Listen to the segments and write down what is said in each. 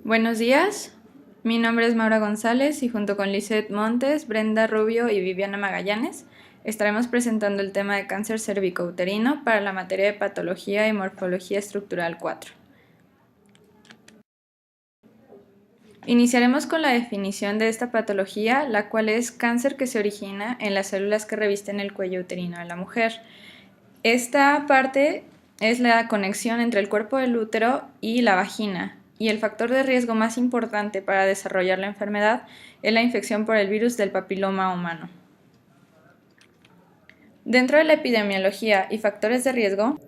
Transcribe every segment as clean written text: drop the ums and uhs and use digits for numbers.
Buenos días, mi nombre es Maura González y junto con Lisette Montes, Brenda Rubio y Viviana Magallanes estaremos presentando el tema de cáncer cervicouterino para la materia de Patología y Morfología Estructural 4. Iniciaremos con la definición de esta patología, la cual es cáncer que se origina en las células que revisten el cuello uterino de la mujer. Esta parte es la conexión entre el cuerpo del útero y la vagina, y el factor de riesgo más importante para desarrollar la enfermedad es la infección por el virus del papiloma humano. Dentro de la epidemiología y factores de riesgo,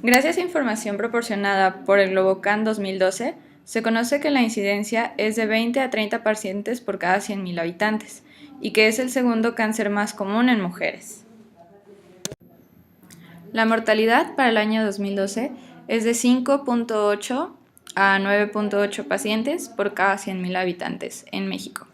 gracias a información proporcionada por el Globocan 2012, se conoce que la incidencia es de 20 a 30 pacientes por cada 100.000 habitantes y que es el segundo cáncer más común en mujeres. La mortalidad para el año 2012 es de 5.8 a 9.8 pacientes por cada 100.000 habitantes en México.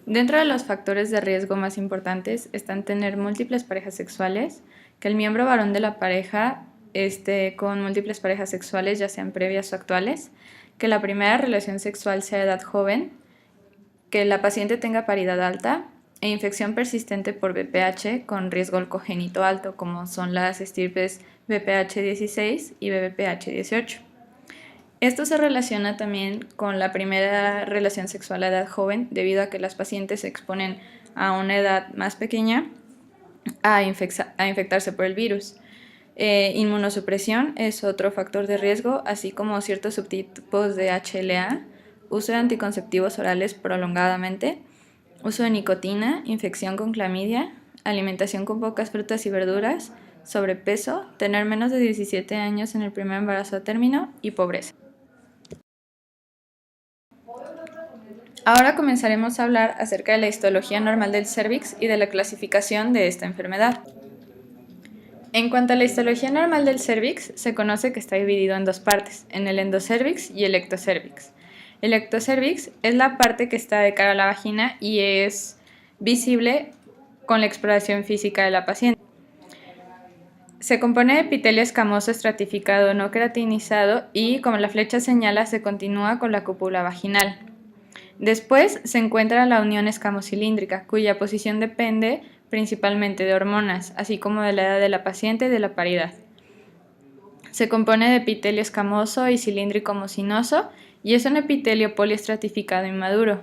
Dentro de los factores de riesgo más importantes están tener múltiples parejas sexuales, que el miembro varón de la pareja esté con múltiples parejas sexuales, ya sean previas o actuales, que la primera relación sexual sea de edad joven, que la paciente tenga paridad alta e infección persistente por VPH con riesgo oncogénito alto, como son las estirpes VPH16 y VPH18. Esto se relaciona también con la primera relación sexual a edad joven, debido a que las pacientes se exponen a una edad más pequeña a infectarse por el virus. Inmunosupresión es otro factor de riesgo, así como ciertos subtipos de HLA, uso de anticonceptivos orales prolongadamente, uso de nicotina, infección con clamidia, alimentación con pocas frutas y verduras, sobrepeso, tener menos de 17 años en el primer embarazo a término y pobreza. Ahora comenzaremos a hablar acerca de la histología normal del cérvix y de la clasificación de esta enfermedad. En cuanto a la histología normal del cérvix, se conoce que está dividido en dos partes, en el endocérvix y el ectocérvix. El ectocérvix es la parte que está de cara a la vagina y es visible con la exploración física de la paciente. Se compone de epitelio escamoso estratificado no queratinizado y, como la flecha señala, se continúa con la cúpula vaginal. Después se encuentra la unión escamocilíndrica, cuya posición depende principalmente de hormonas, así como de la edad de la paciente y de la paridad. Se compone de epitelio escamoso y cilíndrico mucinoso y es un epitelio poliestratificado inmaduro.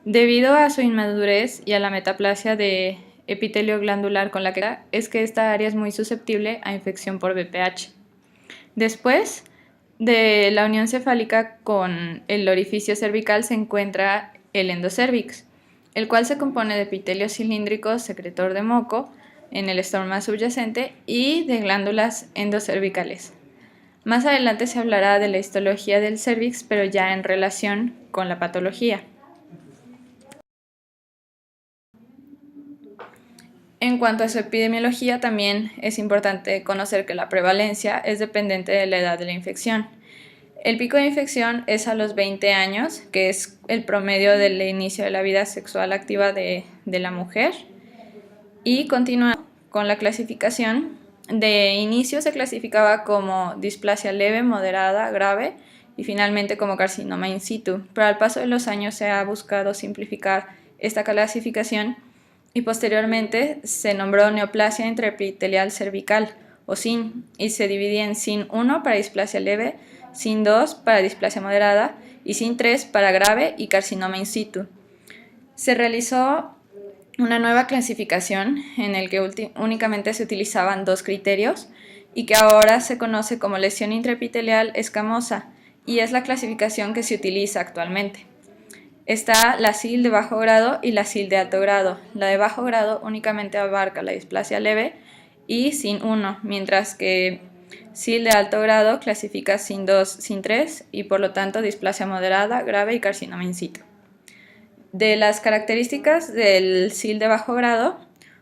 Debido a su inmadurez y a la metaplasia de epitelio glandular con la que es que esta área es muy susceptible a infección por VPH. Después de la unión cefálica con el orificio cervical se encuentra el endocérvix, el cual se compone de epitelio cilíndrico secretor de moco en el estroma subyacente y de glándulas endocervicales. Más adelante se hablará de la histología del cérvix, pero ya en relación con la patología. En cuanto a su epidemiología, también es importante conocer que la prevalencia es dependiente de la edad de la infección. El pico de infección es a los 20 años, que es el promedio del inicio de la vida sexual activa de la mujer, y continúa con la clasificación. De inicio se clasificaba como displasia leve, moderada, grave y finalmente como carcinoma in situ, pero al paso de los años se ha buscado simplificar esta clasificación y posteriormente se nombró neoplasia intraepitelial cervical o SIN y se dividía en SIN 1 para displasia leve, SIN 2 para displasia moderada y SIN 3 para grave y carcinoma in situ. Se realizó una nueva clasificación en el que únicamente se utilizaban dos criterios y que ahora se conoce como lesión intraepitelial escamosa y es la clasificación que se utiliza actualmente. Está la SIL de bajo grado y la SIL de alto grado. La de bajo grado únicamente abarca la displasia leve y SIN 1, mientras que SIL de alto grado clasifica SIN 2, SIN 3 y por lo tanto displasia moderada, grave y carcinoma in situ. De las características del SIL de bajo grado,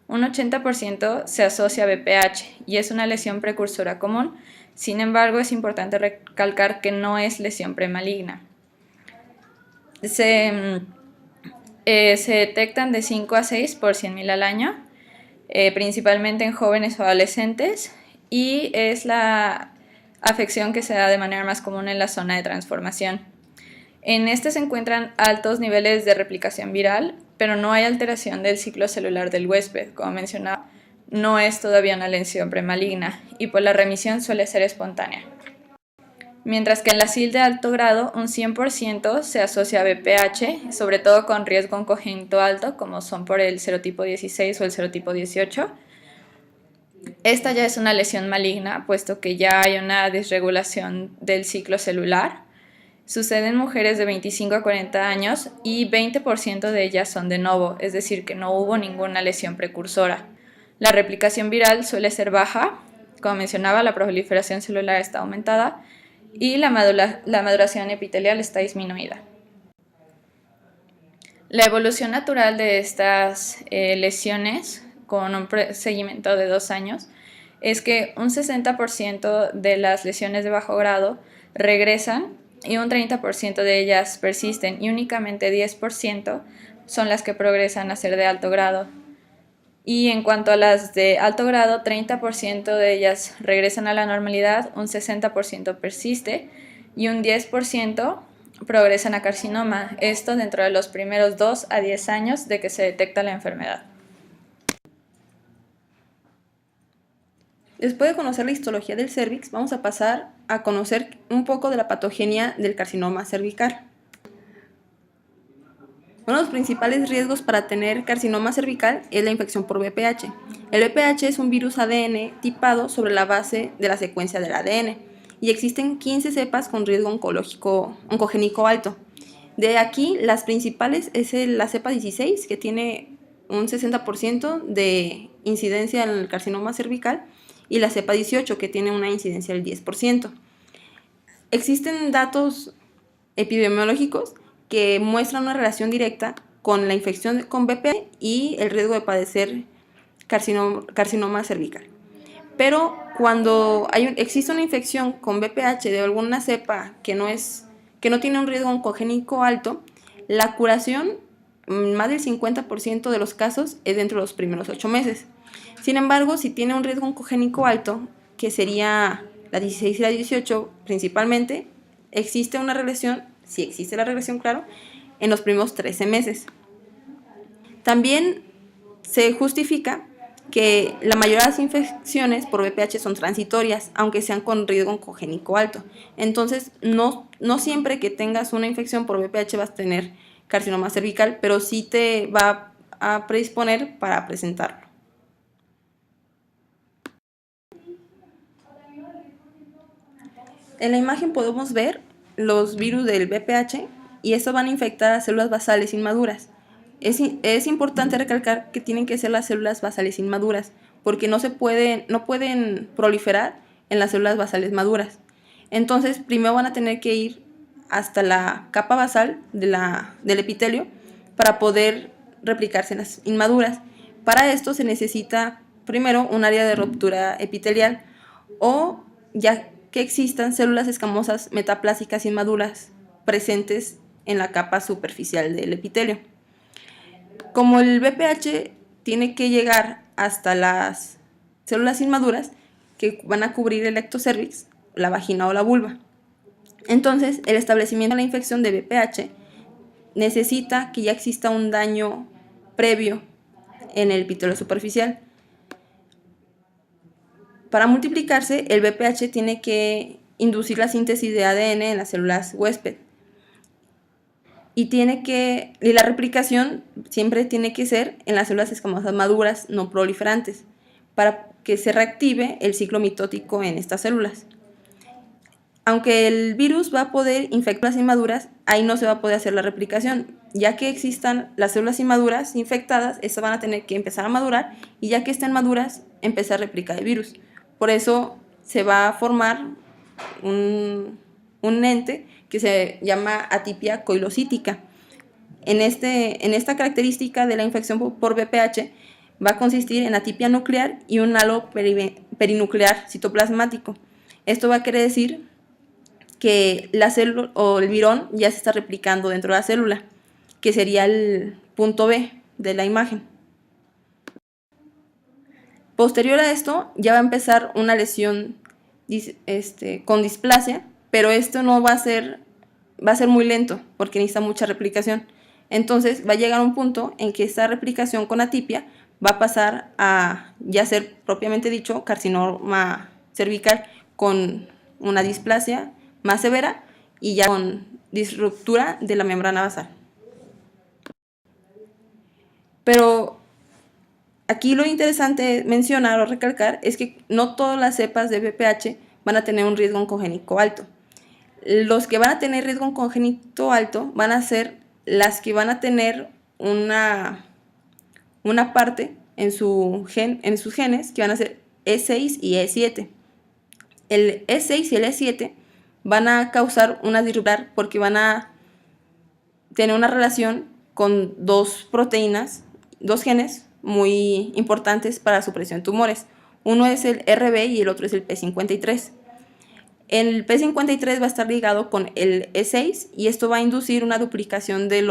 un 80% se asocia a VPH y es una lesión precursora común. Sin embargo, es importante recalcar que no es lesión premaligna. Se detectan de 5 a 6 por 100.000 al año, principalmente en jóvenes o adolescentes, y es la afección que se da de manera más común en la zona de transformación. En este se encuentran altos niveles de replicación viral, pero no hay alteración del ciclo celular del huésped. Como mencionaba, no es todavía una lesión premaligna y pues la remisión suele ser espontánea. Mientras que en la SIL de alto grado, un 100% se asocia a BPH, sobre todo con riesgo oncogénito alto, como son por el serotipo 16 o el serotipo 18. Esta ya es una lesión maligna, puesto que ya hay una desregulación del ciclo celular. Sucede en mujeres de 25 a 40 años y 20% de ellas son de novo, es decir, que no hubo ninguna lesión precursora. La replicación viral suele ser baja, como mencionaba, la proliferación celular está aumentada y la maduración epitelial está disminuida. La evolución natural de estas lesiones, con un seguimiento de 2 años, es que un 60% de las lesiones de bajo grado regresan y un 30% de ellas persisten y únicamente 10% son las que progresan a ser de alto grado. Y en cuanto a las de alto grado, 30% de ellas regresan a la normalidad, un 60% persiste y un 10% progresan a carcinoma, esto dentro de los primeros 2 a 10 años de que se detecta la enfermedad. Después de conocer la histología del cérvix, vamos a pasar a conocer un poco de la patogenia del carcinoma cervical. Uno de los principales riesgos para tener carcinoma cervical es la infección por VPH. El VPH es un virus ADN tipado sobre la base de la secuencia del ADN y existen 15 cepas con riesgo oncogénico alto. De aquí, las principales es la cepa 16, que tiene un 60% de incidencia en el carcinoma cervical, y la cepa 18, que tiene una incidencia del 10%. Existen datos epidemiológicos que muestran una relación directa con la infección con VPH y el riesgo de padecer carcinoma cervical. Pero cuando existe una infección con VPH de alguna cepa que no tiene un riesgo oncogénico alto, la curación, más del 50% de los casos, es dentro de los primeros 8 meses. Sin embargo, si tiene un riesgo oncogénico alto, que sería la 16 y la 18 principalmente, existe una relación, si existe la relación, claro, en los primeros 13 meses. También se justifica que la mayoría de las infecciones por VPH son transitorias, aunque sean con riesgo oncogénico alto. Entonces, no siempre que tengas una infección por VPH vas a tener carcinoma cervical, pero sí te va a predisponer para presentarlo. En la imagen podemos ver los virus del VPH y estos van a infectar a células basales inmaduras. Es importante recalcar que tienen que ser las células basales inmaduras, porque no pueden proliferar en las células basales maduras. Entonces, primero van a tener que ir hasta la capa basal del epitelio para poder replicarse en las inmaduras. Para esto se necesita primero un área de ruptura epitelial o ya que existan células escamosas metaplásicas inmaduras presentes en la capa superficial del epitelio. Como el VPH tiene que llegar hasta las células inmaduras que van a cubrir el ectocervix, la vagina o la vulva, entonces el establecimiento de la infección de VPH necesita que ya exista un daño previo en el epitelio superficial. Para multiplicarse, el VPH tiene que inducir la síntesis de ADN en las células huésped. Y la replicación siempre tiene que ser en las células escamosas maduras no proliferantes, para que se reactive el ciclo mitótico en estas células. Aunque el virus va a poder infectar las inmaduras, ahí no se va a poder hacer la replicación, ya que existan las células inmaduras infectadas, estas van a tener que empezar a madurar, y ya que estén maduras, empezar a replicar el virus. Por eso se va a formar un ente que se llama atipia coilocítica. En esta característica de la infección por VPH va a consistir en atipia nuclear y un halo perinuclear citoplasmático. Esto va a querer decir que la célula o el virón ya se está replicando dentro de la célula, que sería el punto B de la imagen. Posterior a esto ya va a empezar una lesión con displasia, pero esto no va a ser muy lento porque necesita mucha replicación. Entonces va a llegar un punto en que esta replicación con atipia va a pasar a ya ser propiamente dicho carcinoma cervical con una displasia más severa y ya con disruptura de la membrana basal. Pero aquí lo interesante mencionar o recalcar es que no todas las cepas de BPH van a tener un riesgo oncogénico alto. Los que van a tener riesgo oncogénico alto van a ser las que van a tener una parte en sus genes que van a ser E6 y E7. El E6 y el E7 van a causar una disrupción porque van a tener una relación con dos proteínas, dos genes muy importantes para la supresión de tumores. Uno es el RB y el otro es el P53. El P53 va a estar ligado con el E6 y esto va a inducir una duplicación del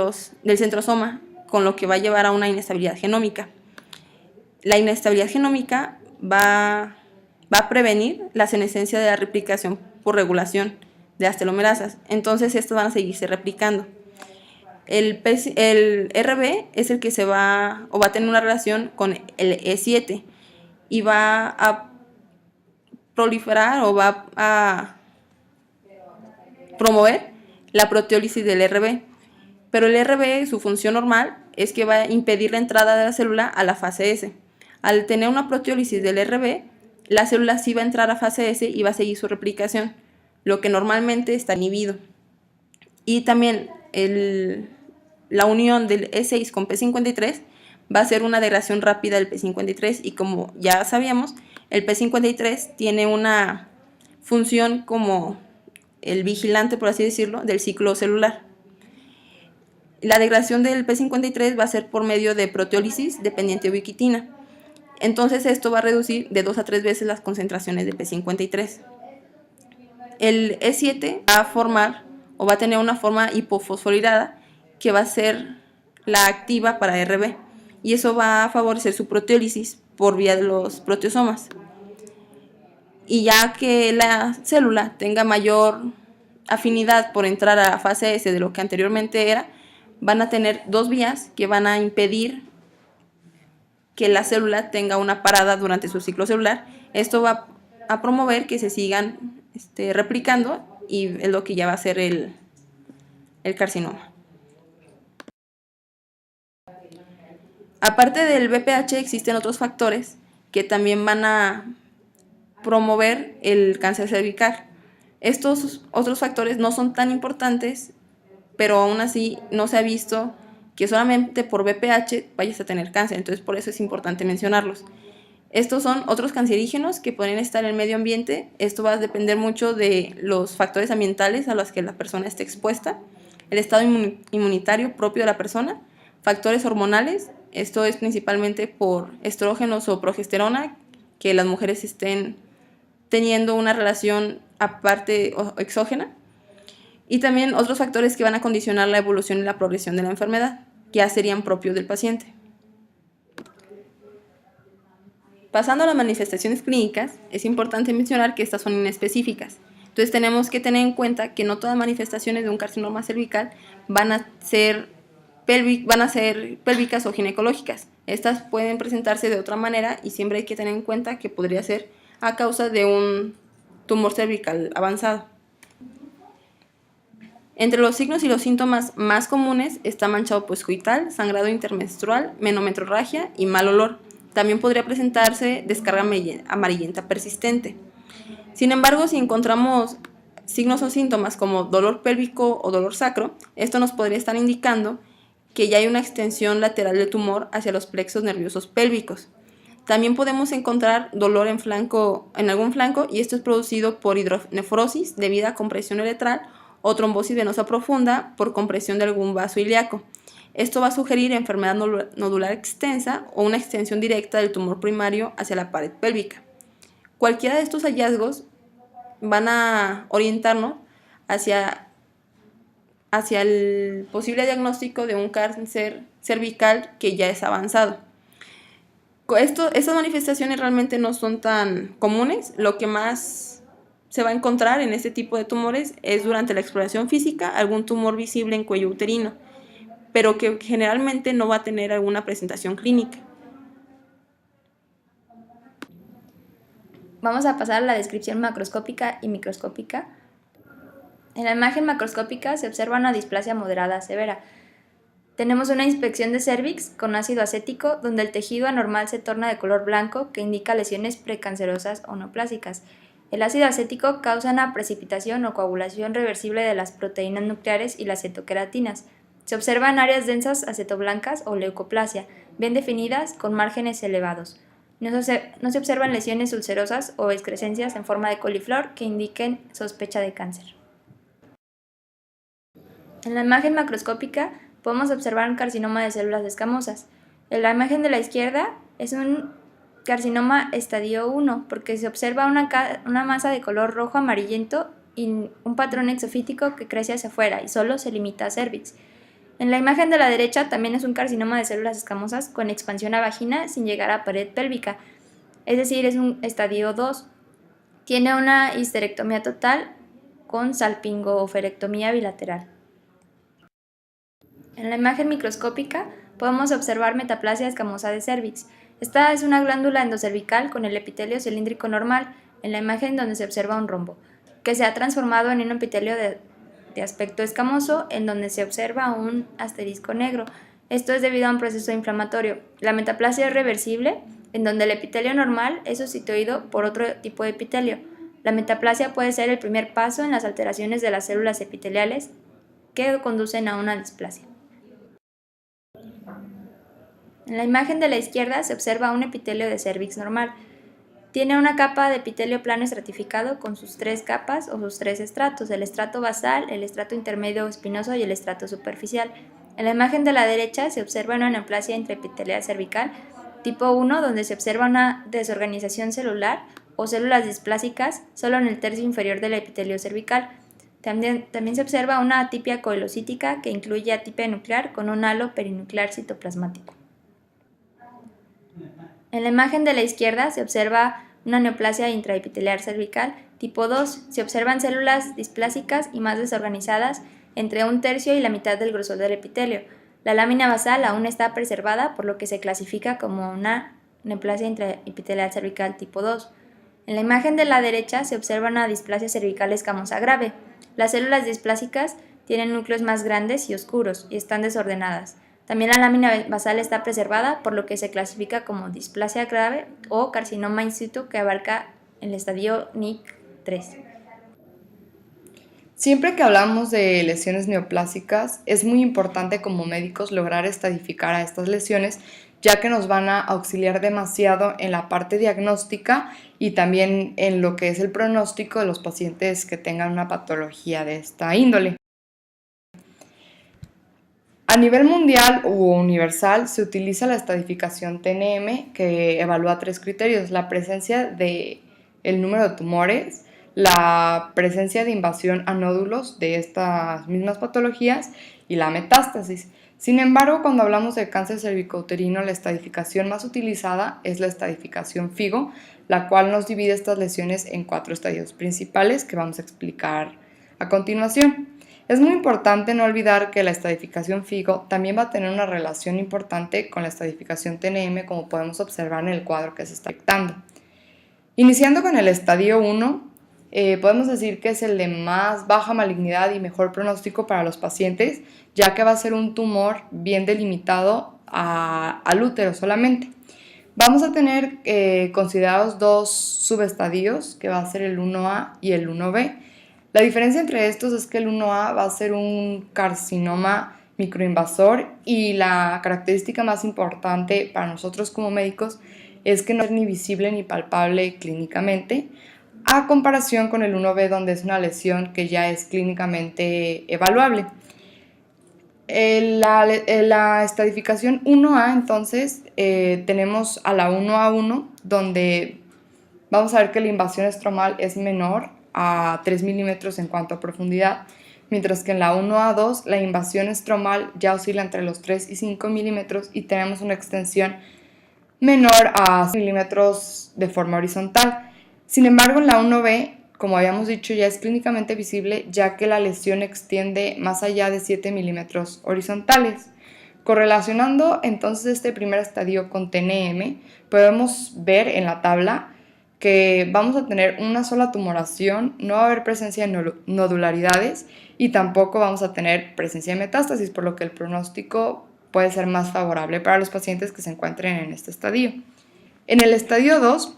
centrosoma, con lo que va a llevar a una inestabilidad genómica. La inestabilidad genómica va a prevenir la senescencia de la replicación por regulación de las telomerasas. Entonces estas van a seguirse replicando. El RB es el que va a tener una relación con el E7 y va a proliferar o va a promover la proteólisis del RB. Pero el RB, su función normal es que va a impedir la entrada de la célula a la fase S. Al tener una proteólisis del RB, la célula sí va a entrar a fase S y va a seguir su replicación, lo que normalmente está inhibido. Y también la unión del E6 con P53 va a ser una degradación rápida del P53 y como ya sabíamos, el P53 tiene una función como el vigilante, por así decirlo, del ciclo celular. La degradación del P53 va a ser por medio de proteólisis dependiente de ubiquitina. Entonces esto va a reducir de 2 a 3 veces las concentraciones de P53. El E7 va a formar o va a tener una forma hipofosforilada que va a ser la activa para RB y eso va a favorecer su proteólisis por vía de los proteosomas. Y ya que la célula tenga mayor afinidad por entrar a la fase S de lo que anteriormente era, van a tener dos vías que van a impedir que la célula tenga una parada durante su ciclo celular. Esto va a promover que se sigan replicando y es lo que ya va a ser el carcinoma. Aparte del BPH existen otros factores que también van a promover el cáncer cervical. Estos otros factores no son tan importantes, pero aún así no se ha visto que solamente por BPH vayas a tener cáncer, entonces por eso es importante mencionarlos. Estos son otros cancerígenos que pueden estar en el medio ambiente. Esto va a depender mucho de los factores ambientales a los que la persona esté expuesta, el estado inmunitario propio de la persona, factores hormonales. Esto es principalmente por estrógenos o progesterona, que las mujeres estén teniendo una relación aparte o exógena. Y también otros factores que van a condicionar la evolución y la progresión de la enfermedad, que ya serían propios del paciente. Pasando a las manifestaciones clínicas, es importante mencionar que estas son inespecíficas. Entonces tenemos que tener en cuenta que no todas las manifestaciones de un carcinoma cervical van a ser pélvicas o ginecológicas. Estas pueden presentarse de otra manera y siempre hay que tener en cuenta que podría ser a causa de un tumor cervical avanzado. Entre los signos y los síntomas más comunes está manchado poscoital, sangrado intermenstrual, menometrorragia y mal olor. También podría presentarse descarga amarillenta persistente. Sin embargo, si encontramos signos o síntomas como dolor pélvico o dolor sacro, esto nos podría estar indicando que ya hay una extensión lateral del tumor hacia los plexos nerviosos pélvicos. También podemos encontrar dolor en algún flanco y esto es producido por hidronefrosis debido a compresión uretral o trombosis venosa profunda por compresión de algún vaso ilíaco. Esto va a sugerir enfermedad nodular extensa o una extensión directa del tumor primario hacia la pared pélvica. Cualquiera de estos hallazgos van a orientarnos hacia el posible diagnóstico de un cáncer cervical que ya es avanzado. Estas manifestaciones realmente no son tan comunes. Lo que más se va a encontrar en este tipo de tumores es durante la exploración física algún tumor visible en cuello uterino, pero que generalmente no va a tener alguna presentación clínica. Vamos a pasar a la descripción macroscópica y microscópica. En la imagen macroscópica se observa una displasia moderada severa. Tenemos una inspección de cervix con ácido acético, donde el tejido anormal se torna de color blanco, que indica lesiones precancerosas o neoplásicas. El ácido acético causa una precipitación o coagulación reversible de las proteínas nucleares y las cetoqueratinas. Se observan áreas densas acetoblancas o leucoplasia, bien definidas con márgenes elevados. No se observan lesiones ulcerosas o excrescencias en forma de coliflor que indiquen sospecha de cáncer. En la imagen macroscópica podemos observar un carcinoma de células escamosas. En la imagen de la izquierda es un carcinoma estadio 1 porque se observa una masa de color rojo amarillento y un patrón exofítico que crece hacia afuera y solo se limita a cervix. En la imagen de la derecha también es un carcinoma de células escamosas con expansión a vagina sin llegar a pared pélvica, es decir, es un estadio 2. Tiene una histerectomía total con salpingo-oferectomía bilateral. En la imagen microscópica podemos observar metaplasia escamosa de cervix. Esta es una glándula endocervical con el epitelio cilíndrico normal, en la imagen donde se observa un rombo, que se ha transformado en un epitelio de aspecto escamoso, en donde se observa un asterisco negro. Esto es debido a un proceso inflamatorio. La metaplasia es reversible, en donde el epitelio normal es sustituido por otro tipo de epitelio. La metaplasia puede ser el primer paso en las alteraciones de las células epiteliales que conducen a una displasia. En la imagen de la izquierda se observa un epitelio de cervix normal. Tiene una capa de epitelio plano estratificado con sus 3 capas o sus 3 estratos, el estrato basal, el estrato intermedio espinoso y el estrato superficial. En la imagen de la derecha se observa una neoplasia intraepitelial cervical tipo 1, donde se observa una desorganización celular o células displásicas solo en el tercio inferior del epitelio cervical. También se observa una atipia coelocítica que incluye atipia nuclear con un halo perinuclear citoplasmático. En la imagen de la izquierda se observa una neoplasia intraepitelial cervical tipo 2. Se observan células displásicas y más desorganizadas entre un tercio y la mitad del grosor del epitelio. La lámina basal aún está preservada, por lo que se clasifica como una neoplasia intraepitelial cervical tipo 2. En la imagen de la derecha se observa una displasia cervical escamosa grave. Las células displásicas tienen núcleos más grandes y oscuros y están desordenadas. También la lámina basal está preservada, por lo que se clasifica como displasia grave o carcinoma in situ que abarca el estadio NIC 3. Siempre que hablamos de lesiones neoplásicas, es muy importante como médicos lograr estadificar a estas lesiones, ya que nos van a auxiliar demasiado en la parte diagnóstica y también en lo que es el pronóstico de los pacientes que tengan una patología de esta índole. A nivel mundial u universal se utiliza la estadificación TNM, que evalúa 3 criterios: la presencia del número de tumores, la presencia de invasión a nódulos de estas mismas patologías y la metástasis. Sin embargo, cuando hablamos de cáncer cervicouterino, la estadificación más utilizada es la estadificación FIGO, la cual nos divide estas lesiones en 4 estadios principales que vamos a explicar a continuación. Es muy importante no olvidar que la estadificación FIGO también va a tener una relación importante con la estadificación TNM, como podemos observar en el cuadro que se está proyectando. Iniciando con el estadio 1, podemos decir que es el de más baja malignidad y mejor pronóstico para los pacientes, ya que va a ser un tumor bien delimitado al útero solamente. Vamos a tener considerados 2 subestadios, que va a ser el 1A y el 1B. La diferencia entre estos es que el 1A va a ser un carcinoma microinvasor y la característica más importante para nosotros como médicos es que no es ni visible ni palpable clínicamente, a comparación con el 1B, donde es una lesión que ya es clínicamente evaluable. La estadificación 1A, entonces, tenemos a la 1A1, donde vamos a ver que la invasión estromal es menor a 3 milímetros en cuanto a profundidad, mientras que en la 1A2 la invasión estromal ya oscila entre los 3 y 5 milímetros y tenemos una extensión menor a 5 milímetros de forma horizontal. Sin embargo, en la 1B como habíamos dicho, ya es clínicamente visible, ya que la lesión extiende más allá de 7 milímetros horizontales. Correlacionando entonces este primer estadio con TNM, podemos ver en la tabla que vamos a tener una sola tumoración, no va a haber presencia de nodularidades y tampoco vamos a tener presencia de metástasis, por lo que el pronóstico puede ser más favorable para los pacientes que se encuentren en este estadio. En el estadio 2,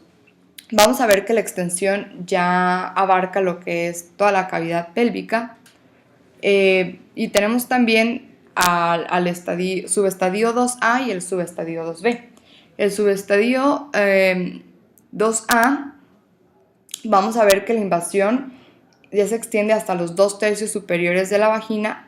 vamos a ver que la extensión ya abarca lo que es toda la cavidad pélvica y tenemos también al subestadio 2A y el subestadio 2B. El subestadio 2A, vamos a ver que la invasión ya se extiende hasta los 2/3 superiores de la vagina.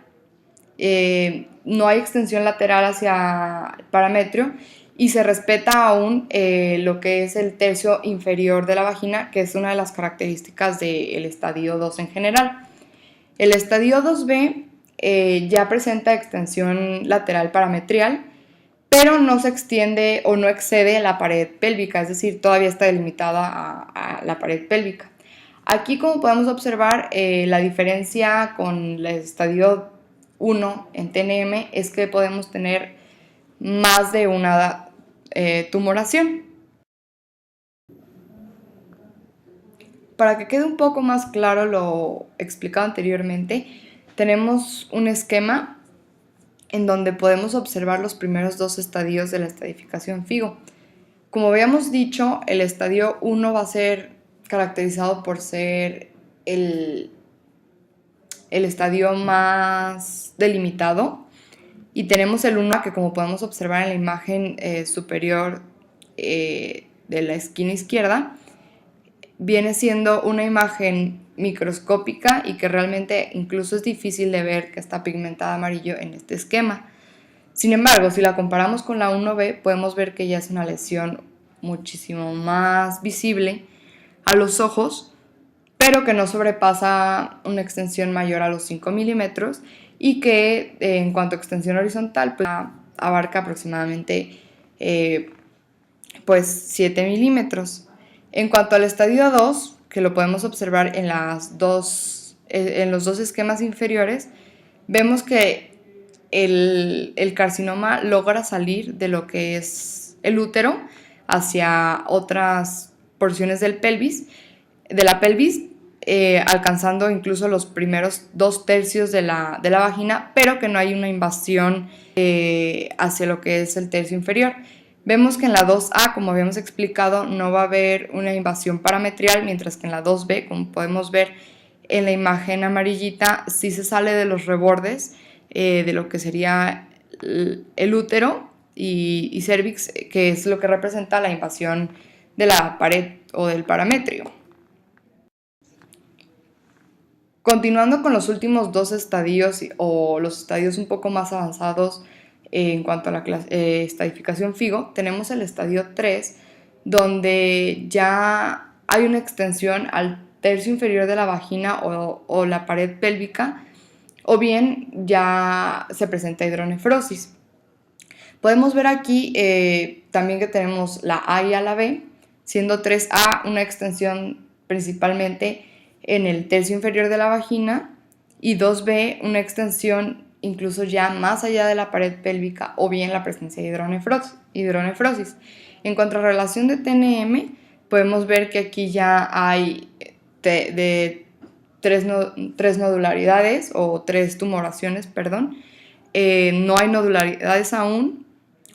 No hay extensión lateral hacia el parametrio y se respeta aún lo que es el tercio inferior de la vagina, que es una de las características del estadio 2 en general. El estadio 2B ya presenta extensión lateral parametrial, pero no se extiende o no excede la pared pélvica, es decir, todavía está delimitada a la pared pélvica. Aquí, como podemos observar, la diferencia con el estadio 1 en TNM es que podemos tener más de una tumoración. Para que quede un poco más claro lo explicado anteriormente, tenemos un esquema en donde podemos observar los primeros dos estadios de la estadificación FIGO. Como habíamos dicho, el estadio 1 va a ser caracterizado por ser el estadio más delimitado, y tenemos el 1 que, como podemos observar en la imagen superior de la esquina izquierda, viene siendo una imagen microscópica y que realmente incluso es difícil de ver que está pigmentada amarillo en este esquema. Sin embargo, si la comparamos con la 1B, podemos ver que ya es una lesión muchísimo más visible a los ojos, pero que no sobrepasa una extensión mayor a los 5 milímetros y que en cuanto a extensión horizontal, pues, abarca aproximadamente 7 milímetros. En cuanto al estadio 2, que lo podemos observar en los dos esquemas inferiores, vemos que el carcinoma logra salir de lo que es el útero hacia otras porciones de la pelvis, alcanzando incluso los primeros 2/3 de la vagina, pero que no hay una invasión hacia lo que es el tercio inferior. Vemos que en la 2A, como habíamos explicado, no va a haber una invasión parametrial, mientras que en la 2B, como podemos ver en la imagen amarillita, sí se sale de los rebordes de lo que sería el útero y cervix, que es lo que representa la invasión de la pared o del parametrio. Continuando con los últimos dos estadios o los estadios un poco más avanzados en cuanto a la estadificación FIGO, tenemos el estadio 3, donde ya hay una extensión al tercio inferior de la vagina o la pared pélvica, o bien ya se presenta hidronefrosis. Podemos ver aquí también que tenemos la A y a la B, siendo 3A una extensión principalmente en el tercio inferior de la vagina y 2B una extensión incluso ya más allá de la pared pélvica, o bien la presencia de hidronefrosis. En cuanto a relación de TNM, podemos ver que aquí ya hay tres nodularidades o 3 tumoraciones, perdón. No hay nodularidades aún,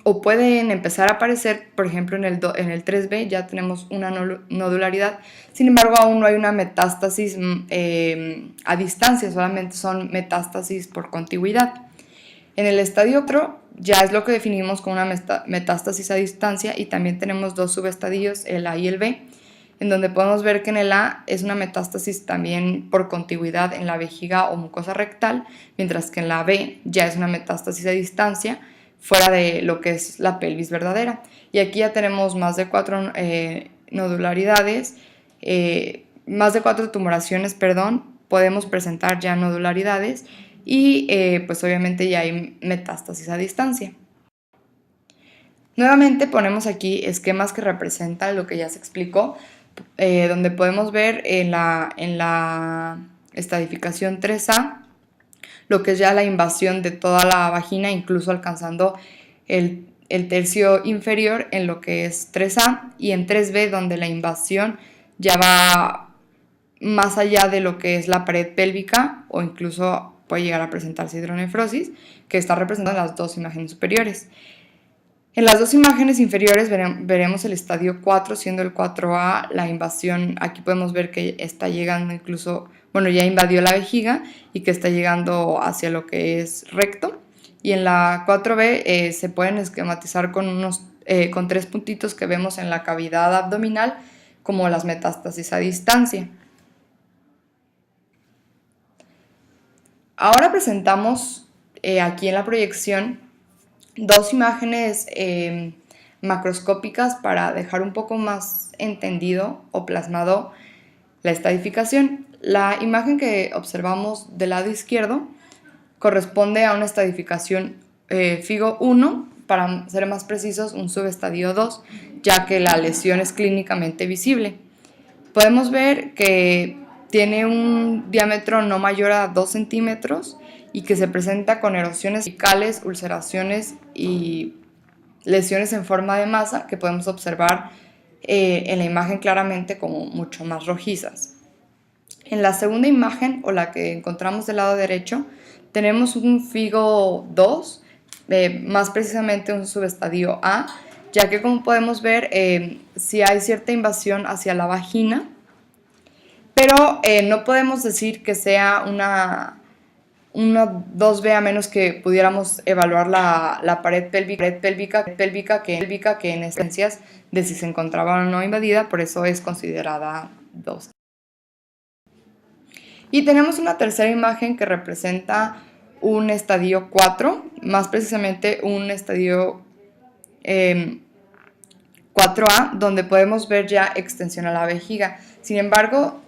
o pueden empezar a aparecer, por ejemplo, en el 3B ya tenemos una nodularidad, sin embargo aún no hay una metástasis a distancia, solamente son metástasis por contigüidad. En el estadio 4 ya es lo que definimos como una metástasis a distancia, y también tenemos 2 subestadios, el A y el B, en donde podemos ver que en el A es una metástasis también por contigüidad en la vejiga o mucosa rectal, mientras que en la B ya es una metástasis a distancia fuera de lo que es la pelvis verdadera. Y aquí ya tenemos más de 4 nodularidades, más de 4 tumoraciones, podemos presentar ya nodularidades y pues obviamente ya hay metástasis a distancia. Nuevamente ponemos aquí esquemas que representan lo que ya se explicó donde podemos ver en la estadificación 3A lo que es ya la invasión de toda la vagina, incluso alcanzando el tercio inferior en lo que es 3A, y en 3B donde la invasión ya va más allá de lo que es la pared pélvica, o incluso puede llegar a presentarse hidronefrosis, que está representada en las dos imágenes superiores. En las dos imágenes inferiores veremos el estadio 4, siendo el 4A la invasión. Aquí podemos ver que está llegando incluso, bueno, ya invadió la vejiga y que está llegando hacia lo que es recto. Y en la 4B se pueden esquematizar con 3 puntitos que vemos en la cavidad abdominal como las metástasis a distancia. Ahora presentamos aquí en la proyección dos imágenes macroscópicas para dejar un poco más entendido o plasmado la estadificación. La imagen que observamos del lado izquierdo corresponde a una estadificación FIGO 1, para ser más precisos, un subestadio 2, ya que la lesión es clínicamente visible. Podemos ver que tiene un diámetro no mayor a 2 centímetros y que se presenta con erosiones cervicales, ulceraciones y lesiones en forma de masa que podemos observar en la imagen claramente como mucho más rojizas. En la segunda imagen, o la que encontramos del lado derecho, tenemos un FIGO 2, más precisamente un subestadio A, ya que como podemos ver, sí hay cierta invasión hacia la vagina, pero no podemos decir que sea una 2B, a menos que pudiéramos evaluar la pared pélvica que en esencias de si se encontraba o no invadida, por eso es considerada 2. Y tenemos una tercera imagen que representa un estadio 4, más precisamente un estadio 4A, donde podemos ver ya extensión a la vejiga. Sin embargo,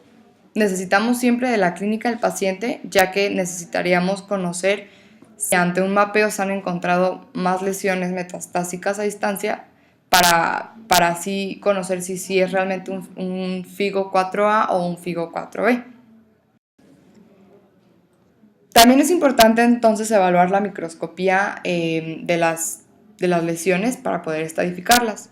necesitamos siempre de la clínica del paciente, ya que necesitaríamos conocer si ante un mapeo se han encontrado más lesiones metastásicas a distancia para así conocer si es realmente un FIGO 4A o un FIGO 4B. También es importante entonces evaluar la microscopía de las lesiones para poder estadificarlas.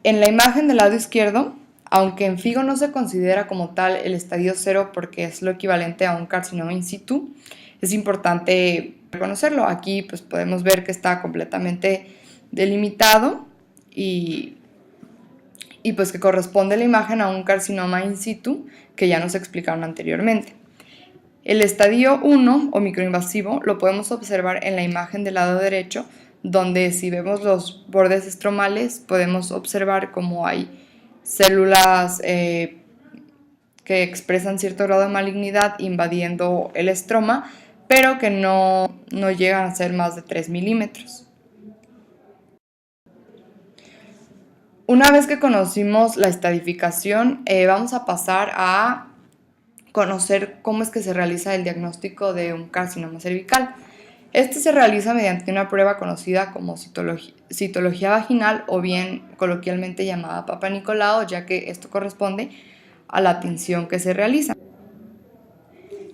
En la imagen del lado izquierdo, aunque en FIGO no se considera como tal el estadio 0 porque es lo equivalente a un carcinoma in situ, es importante reconocerlo. Aquí pues podemos ver que está completamente delimitado y pues que corresponde la imagen a un carcinoma in situ que ya nos explicaron anteriormente. El estadio 1 o microinvasivo lo podemos observar en la imagen del lado derecho, donde si vemos los bordes estromales podemos observar cómo hay células que expresan cierto grado de malignidad invadiendo el estroma, pero que no llegan a ser más de 3 milímetros. Una vez que conocimos la estadificación, vamos a pasar a conocer cómo es que se realiza el diagnóstico de un carcinoma cervical. Este se realiza mediante una prueba conocida como citología vaginal, o bien coloquialmente llamada Papa Nicolau, ya que esto corresponde a la tinción que se realiza.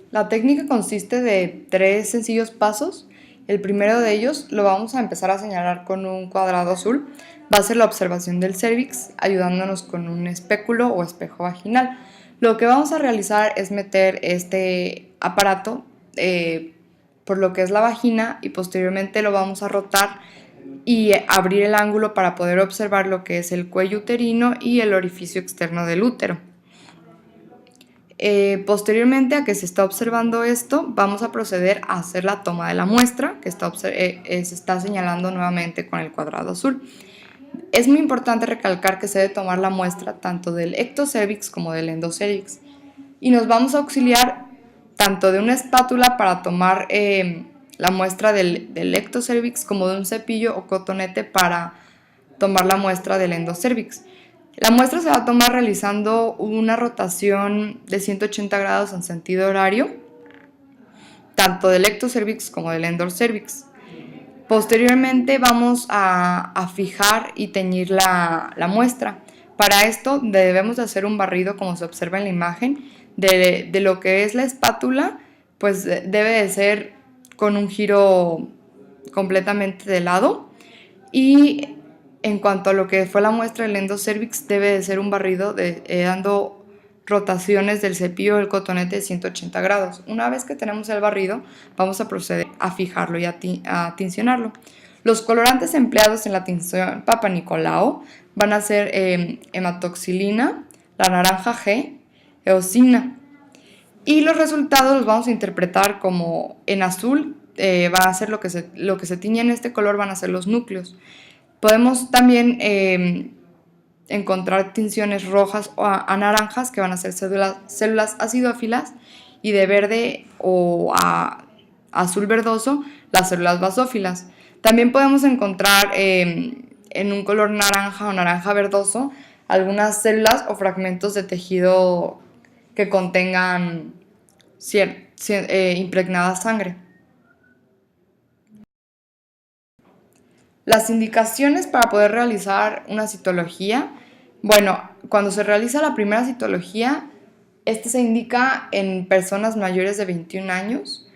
La técnica consiste de 3 sencillos pasos. El primero de ellos lo vamos a empezar a señalar con un cuadrado azul. Va a ser la observación del cérvix, ayudándonos con un espéculo o espejo vaginal. Lo que vamos a realizar es meter este aparato por lo que es la vagina, y posteriormente lo vamos a rotar y abrir el ángulo para poder observar lo que es el cuello uterino y el orificio externo del útero. Posteriormente a que se está observando esto, vamos a proceder a hacer la toma de la muestra que se está señalando nuevamente con el cuadrado azul. Es muy importante recalcar que se debe tomar la muestra tanto del ectocervix como del endocervix, y nos vamos a auxiliar tanto de una espátula para tomar la muestra del ectocervix como de un cepillo o cotonete para tomar la muestra del endocervix. La muestra se va a tomar realizando una rotación de 180 grados en sentido horario, tanto del ectocervix como del endocervix. Posteriormente vamos a fijar y teñir la muestra. Para esto debemos de hacer un barrido, como se observa en la imagen, de lo que es la espátula, pues debe de ser con un giro completamente de lado. Y en cuanto a lo que fue la muestra del endocervix, debe de ser un barrido dando rotaciones del cepillo del cotonete de 180 grados. Una vez que tenemos el barrido, vamos a proceder a fijarlo y a tincionarlo. Los colorantes empleados en la tinción Papa Nicolau van a ser hematoxilina, la naranja G, eosina. Y los resultados los vamos a interpretar como en azul, va a ser lo que se tiñe en este color, van a ser los núcleos. Podemos también encontrar tinciones rojas o a naranjas, que van a ser células acidófilas, y de verde o a azul verdoso, las células basófilas. También podemos encontrar en un color naranja o naranja verdoso algunas células o fragmentos de tejido que contengan impregnada sangre. Las indicaciones para poder realizar una citología. Bueno, cuando se realiza la primera citología, este se indica en personas mayores de 21 años,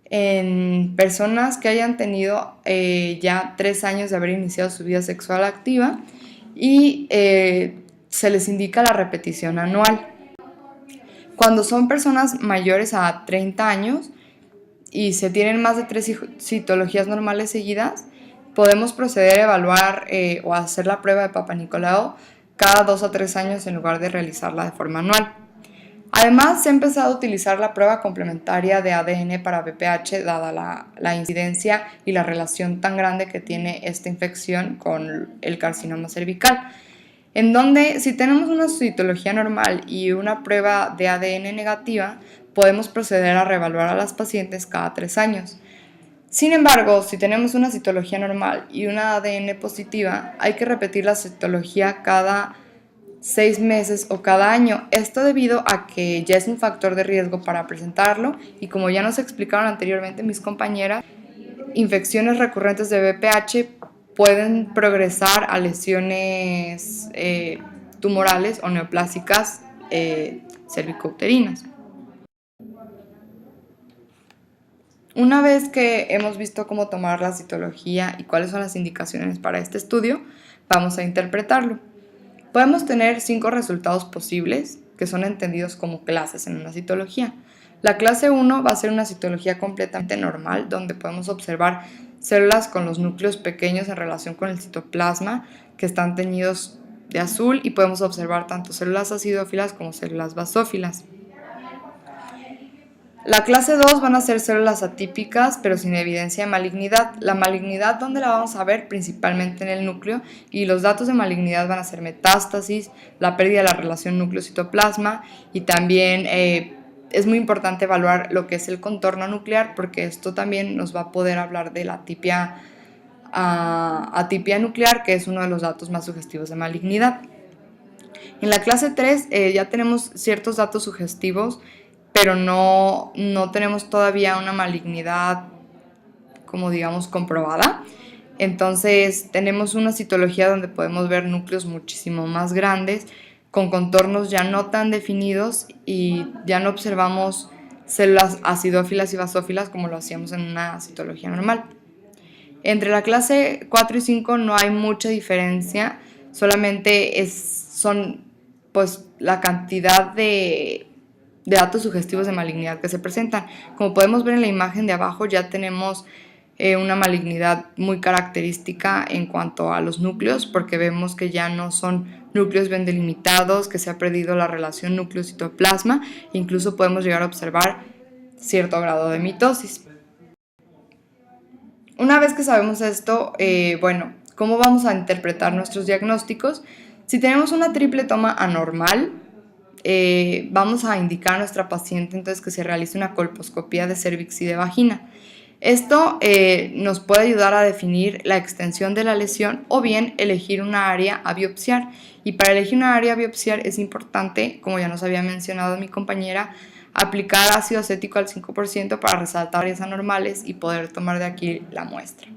en personas que hayan tenido ya 3 años de haber iniciado su vida sexual activa, y se les indica la repetición anual. Cuando son personas mayores a 30 años y se tienen más de 3 citologías normales seguidas, podemos proceder a evaluar o a hacer la prueba de Papa Nicolau cada 2 a 3 años en lugar de realizarla de forma anual. Además, se ha empezado a utilizar la prueba complementaria de ADN para BPH, dada la incidencia y la relación tan grande que tiene esta infección con el carcinoma cervical, en donde si tenemos una citología normal y una prueba de ADN negativa, podemos proceder a reevaluar a las pacientes cada 3 años. Sin embargo, si tenemos una citología normal y una ADN positiva, hay que repetir la citología cada 6 meses o cada año. Esto debido a que ya es un factor de riesgo para presentarlo, y como ya nos explicaron anteriormente mis compañeras, infecciones recurrentes de BPH pueden progresar a lesiones tumorales o neoplásicas cervicouterinas. Una vez que hemos visto cómo tomar la citología y cuáles son las indicaciones para este estudio, vamos a interpretarlo. Podemos tener 5 resultados posibles, que son entendidos como clases en una citología. La clase 1 va a ser una citología completamente normal, donde podemos observar células con los núcleos pequeños en relación con el citoplasma, que están teñidos de azul, y podemos observar tanto células acidófilas como células basófilas. La clase 2 van a ser células atípicas, pero sin evidencia de malignidad. La malignidad, ¿dónde la vamos a ver? Principalmente en el núcleo, y los datos de malignidad van a ser metástasis, la pérdida de la relación núcleo-citoplasma, y también es muy importante evaluar lo que es el contorno nuclear, porque esto también nos va a poder hablar de la atipia nuclear, que es uno de los datos más sugestivos de malignidad. En la clase 3 ya tenemos ciertos datos sugestivos, pero no tenemos todavía una malignidad, como digamos, comprobada. Entonces tenemos una citología donde podemos ver núcleos muchísimo más grandes, con contornos ya no tan definidos, y ya no observamos células acidófilas y basófilas como lo hacíamos en una citología normal. Entre la clase 4 y 5 no hay mucha diferencia, solamente son pues la cantidad de datos sugestivos de malignidad que se presentan. Como podemos ver en la imagen de abajo, ya tenemos una malignidad muy característica en cuanto a los núcleos, porque vemos que ya no son núcleos bien delimitados, que se ha perdido la relación núcleo-citoplasma, e incluso podemos llegar a observar cierto grado de mitosis. Una vez que sabemos esto, ¿cómo vamos a interpretar nuestros diagnósticos? Si tenemos una triple toma anormal, vamos a indicar a nuestra paciente entonces que se realice una colposcopía de cervix y de vagina. Esto nos puede ayudar a definir la extensión de la lesión, o bien elegir una área a biopsiar. Y para elegir una área a biopsiar es importante, como ya nos había mencionado mi compañera, aplicar ácido acético al 5% para resaltar áreas anormales y poder tomar de aquí la muestra.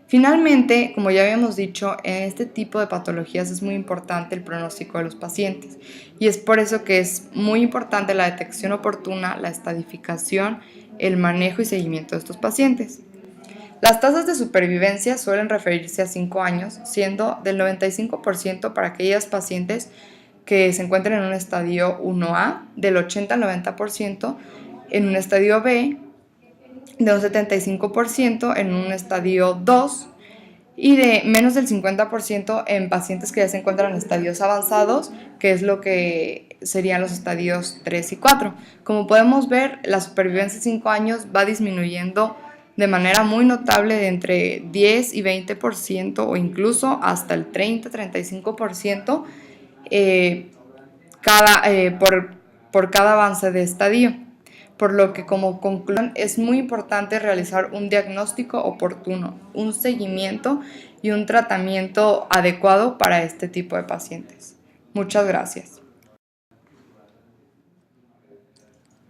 Finalmente, como ya habíamos dicho, en este tipo de patologías es muy importante el pronóstico de los pacientes y es por eso que es muy importante la detección oportuna, la estadificación, el manejo y seguimiento de estos pacientes. Las tasas de supervivencia suelen referirse a 5 años, siendo del 95% para aquellas pacientes que se encuentran en un estadio 1A, del 80 al 90% en un estadio B, de un 75% en un estadio 2 y de menos del 50% en pacientes que ya se encuentran en estadios avanzados, que es lo que serían los estadios 3 y 4. Como podemos ver, la supervivencia en 5 años va disminuyendo de manera muy notable de entre 10 y 20% o incluso hasta el 30-35% por cada avance de estadio. Por lo que como conclusión es muy importante realizar un diagnóstico oportuno, un seguimiento y un tratamiento adecuado para este tipo de pacientes. Muchas gracias.